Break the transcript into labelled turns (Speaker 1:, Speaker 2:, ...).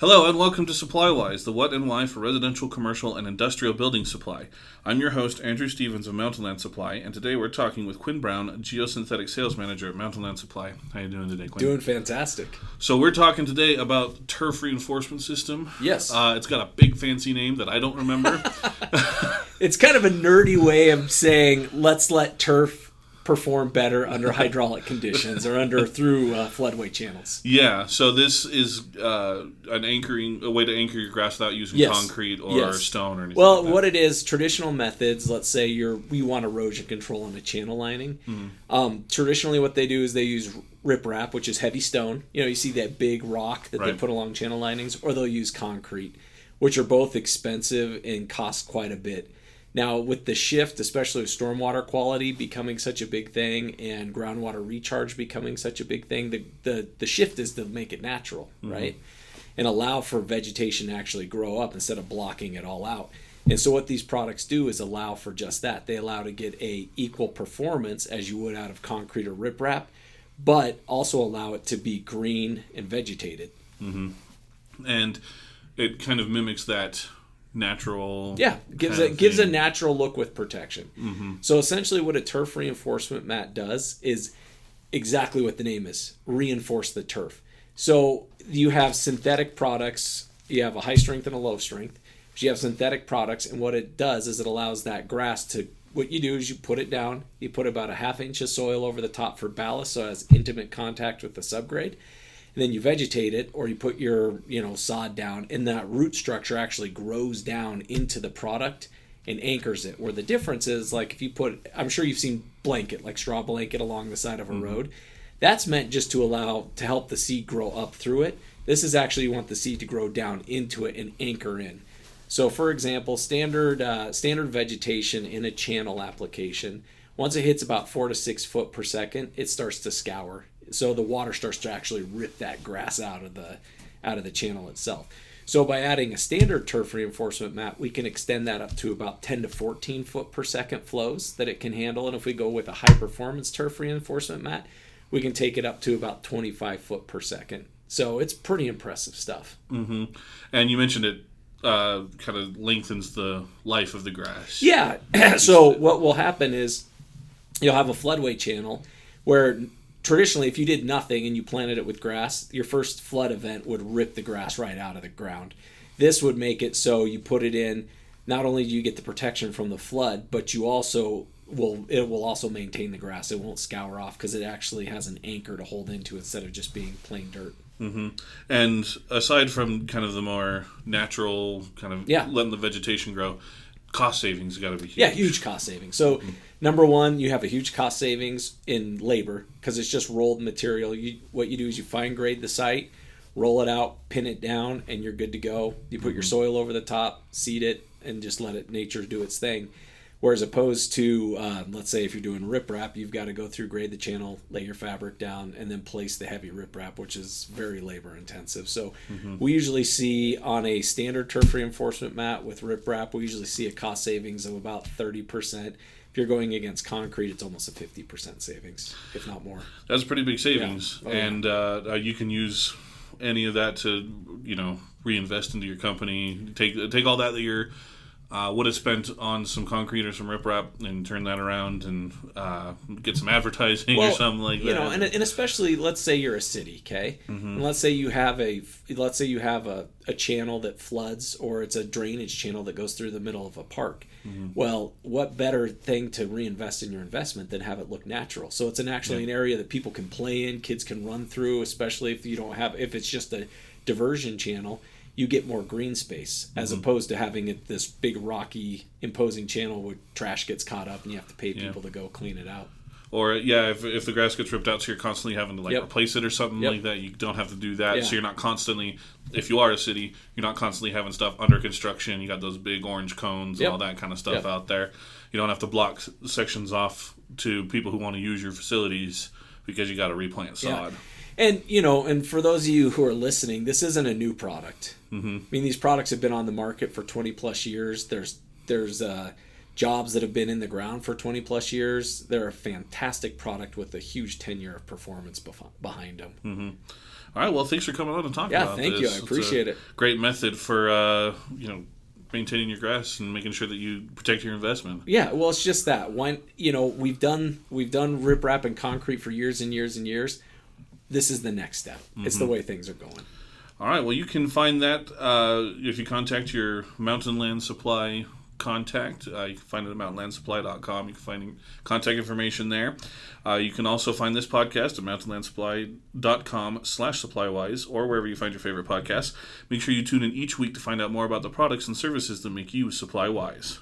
Speaker 1: Hello and welcome to Supplywise, the what and why for residential, commercial, and industrial building supply. I'm your host, Andrew Stevens of Mountain Land Supply, and today we're talking with Quinn Brown, Geosynthetic Sales Manager at Mountain Land Supply. How are you doing today, Quinn?
Speaker 2: Doing fantastic.
Speaker 1: So we're talking today about turf reinforcement system.
Speaker 2: Yes.
Speaker 1: It's got a big fancy name that I don't remember.
Speaker 2: It's kind of a nerdy way of saying, let's let turf perform better under hydraulic conditions or through floodway channels.
Speaker 1: Yeah, so this is a way to anchor your grass without using concrete or stone or anything.
Speaker 2: Well,
Speaker 1: like that.
Speaker 2: what it is, traditional methods, let's say we want erosion control on a channel lining. Mm-hmm. Traditionally what they do is they use riprap, which is heavy stone. You see that big rock that they put along channel linings, or they'll use concrete, which are both expensive and cost quite a bit. Now, with the shift, especially with stormwater quality becoming such a big thing and groundwater recharge becoming such a big thing, the shift is to make it natural, right? And allow for vegetation to actually grow up instead of blocking it all out. And so what these products do is allow for just that. They allow to get a equal performance as you would out of concrete or riprap, but also allow it to be green and vegetated. Mm-hmm.
Speaker 1: And it kind of mimics that natural,
Speaker 2: gives a natural look with protection. Mm-hmm. So essentially what a turf reinforcement mat does is exactly what the name is: reinforce the turf. So you have synthetic products, you have a high strength and a low strength, but you have synthetic products, and what it does is it allows that grass to, what you do is you put it down, you put about a half inch of soil over the top for ballast so it has intimate contact with the subgrade. And then you vegetate it, or you put your sod down, and that root structure actually grows down into the product and anchors it. Where the difference is, like if you put, I'm sure you've seen blanket, like straw blanket along the side of a road. That's meant just to help the seed grow up through it. This is actually, you want the seed to grow down into it and anchor in. So for example, standard vegetation in a channel application, once it hits about 4 to 6 foot per second, it starts to scour. So the water starts to actually rip that grass out of the channel itself. So by adding a standard turf reinforcement mat, we can extend that up to about 10 to 14 foot per second flows that it can handle. And if we go with a high performance turf reinforcement mat, we can take it up to about 25 foot per second. So it's pretty impressive stuff.
Speaker 1: Mm-hmm. And you mentioned it kind of lengthens the life of the grass.
Speaker 2: Yeah. So what will happen is you'll have a floodway channel where traditionally, if you did nothing and you planted it with grass, your first flood event would rip the grass right out of the ground. This would make it so you put it in, not only do you get the protection from the flood, but it will also maintain the grass. It won't scour off because it actually has an anchor to hold into instead of just being plain dirt.
Speaker 1: Mm-hmm. And aside from kind of the more natural kind of letting the vegetation grow, cost savings got to be huge.
Speaker 2: Yeah, huge cost savings. So number one, you have a huge cost savings in labor because it's just rolled material. What you do is you fine grade the site, roll it out, pin it down, and you're good to go. You put your soil over the top, seed it, and just let nature do its thing. Whereas opposed to, let's say if you're doing riprap, you've got to go through, grade the channel, lay your fabric down, and then place the heavy riprap, which is very labor intensive. So we usually see on a standard turf reinforcement mat with riprap, we usually see a cost savings of about 30%. If you're going against concrete, it's almost a 50% savings, if not more.
Speaker 1: That's pretty big savings. Yeah. And you can use any of that to, reinvest into your company. Take all that you're would have spent on some concrete or some riprap and turn that around and get some advertising or something like that.
Speaker 2: And especially, let's say you're a city, okay? Mm-hmm. And let's say you have a channel that floods, or it's a drainage channel that goes through the middle of a park. Mm-hmm. Well, what better thing to reinvest in your investment than have it look natural? So it's an area that people can play in, kids can run through, especially if it's just a diversion channel. You get more green space as opposed to having this big rocky imposing channel where trash gets caught up and you have to pay people to go clean it out.
Speaker 1: Or if the grass gets ripped out, so you're constantly having to replace it or something like that, you don't have to do that. So you're not constantly, if you are a city, you're not constantly having stuff under construction. You got those big orange cones and all that kind of stuff out there. You don't have to block sections off to people who want to use your facilities because you got to replant sod.
Speaker 2: And, and for those of you who are listening, this isn't a new product. Mm-hmm. I mean, these products have been on the market for 20 plus years. There's jobs that have been in the ground for 20 plus years. They're a fantastic product with a huge tenure of performance behind them.
Speaker 1: Mm-hmm. All right, well, thanks for coming on and talking about this.
Speaker 2: Yeah, thank you. I appreciate it.
Speaker 1: Great method for, maintaining your grass and making sure that you protect your investment.
Speaker 2: Yeah, well, it's just that. We've done riprap and concrete for years and years and years. This is the next step. Mm-hmm. It's the way things are going.
Speaker 1: All right, well, you can find that if you contact your Mountain Land Supply contact. You can find it at mountainlandsupply.com. You can find contact information there. You can also find this podcast at mountainlandsupply.com/supplywise or wherever you find your favorite podcasts. Make sure you tune in each week to find out more about the products and services that make you supply wise.